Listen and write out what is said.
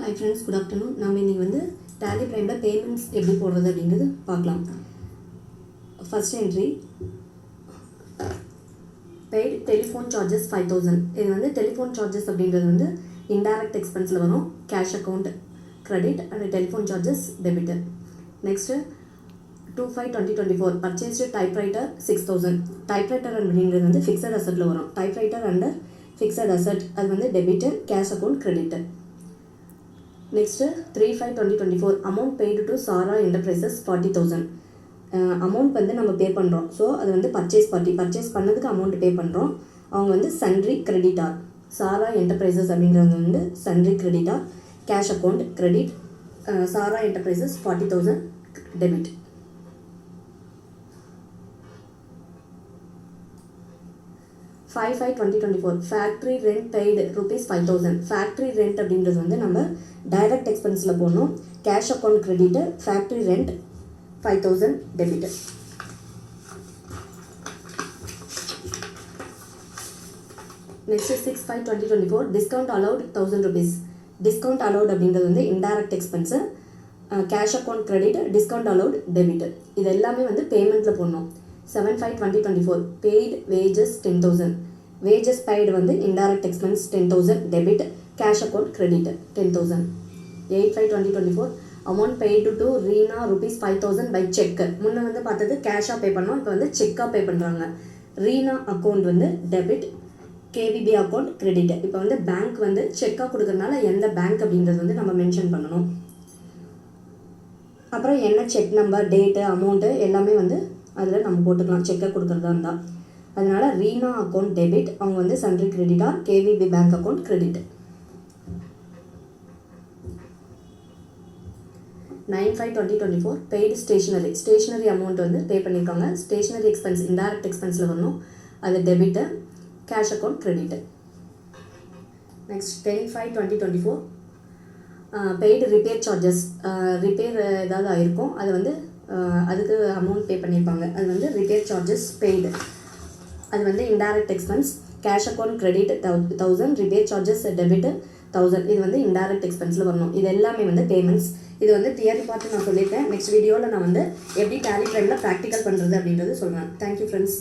Hi friends, good afternoon. நாம் இன்னைக்கு வந்து Tally Primeல payments எப்படி போடுறது அப்படிங்கிறது பார்க்கலாம். First entry paid telephone charges 5000. இது வந்து telephone charges அப்படிங்கிறது வந்து indirect expenseல வரும். Cash account credit and telephone charges debit. Next 25/2024 purchased typewriter 6000. Typewriter அப்படிங்கிறது வந்து fixed assetல வரும். Typewriter under fixed asset அது வந்து debit, cash account credit. Next 3/5/2024 amount paid to Sara Enterprises 40,000. Amount வந்து நம்ம பே பண்ணுறோம். ஸோ அது வந்து பர்ச்சேஸ் பண்ணதுக்கு அமௌண்ட் பே பண்ணுறோம். அவங்க வந்து சன்ட்ரி கிரெடிட்டார். சாரா என்டர்பிரைசஸ் அப்படிங்கிறது வந்து sundry creditor. Cash account credit. Sara enterprises 40,000 debit. Five 2024 factory rent paid ₹5,000. Factory rent அப்படின்றது வந்து நம்ம டைரக்ட் எக்ஸ்பென்ஸில் போடணும். Cash account credit, factory rent 5,000 debit. Next 6/5/2024 discount allowed ₹1,000. Discount allowed அப்படின்றது வந்து indirect expense. Cash account credit, discount allowed debit. இது எல்லாமே வந்து பேமெண்ட்டில் போடணும். 7/5/2024 பெய்டு வேஜஸ் 10,000. வேஜஸ் பெய்டு வந்து indirect expense 10,000 debit, cash account credit 10,000. 8/5/2024 amount paid to Reena ₹5,000 by cheque. முன்ன வந்து பார்த்தது கேஷாக பே பண்ணோம், இப்போ வந்து செக்காக பே பண்ணுறாங்க. ரீனா அக்கௌண்ட் வந்து டெபிட், கேவிபி அக்கௌண்ட் கிரெடிட். இப்போ வந்து பேங்க் வந்து செக்காக கொடுக்கறதுனால எந்த பேங்க் அப்படின்றது வந்து நம்ம மென்ஷன் பண்ணணும். அப்புறம் என்ன செக் நம்பர், டேட்டு, அமௌண்ட்டு எல்லாமே வந்து அதில் நம்ம போட்டுக்கலாம் செக்கை கொடுக்குறதா இருந்தால். அதனால் ரீனா அக்கௌண்ட் டெபிட், அவங்க வந்து sundry creditor. KVP bank account credit. 9/5/2024 paid stationery amount வந்து பே பண்ணியிருக்காங்க. ஸ்டேஷ்னரி எக்ஸ்பென்ஸ் இன்டைரக்ட் எக்ஸ்பென்ஸில் வரணும், அது debit, cash account credit. Next 10/5/2024 paid repair charges. Repair ஏதாவது ஆயிருக்கும், அது வந்து அதுக்கு அமௌண்ட் பே பண்ணியிருப்பாங்க, அது வந்து ரிப்பேர் சார்ஜஸ் பெய்டு, அது வந்து indirect expense. Cash account credit 1,000, repair charges debit 1,000. இது வந்து இன்டைரக்ட் எக்ஸ்பென்ஸில் வரணும். இது எல்லாமே வந்து பேமெண்ட்ஸ். இது வந்து தியரி பார்த்து நான் சொல்லியிருக்கேன். நெக்ஸ்ட் வீடியோவில் நான் வந்து எப்படி டேலி ப்ரைமில் ப்ராக்டிக்கல் பண்ணுறது அப்படின்றது சொல்கிறேன். Thank you friends.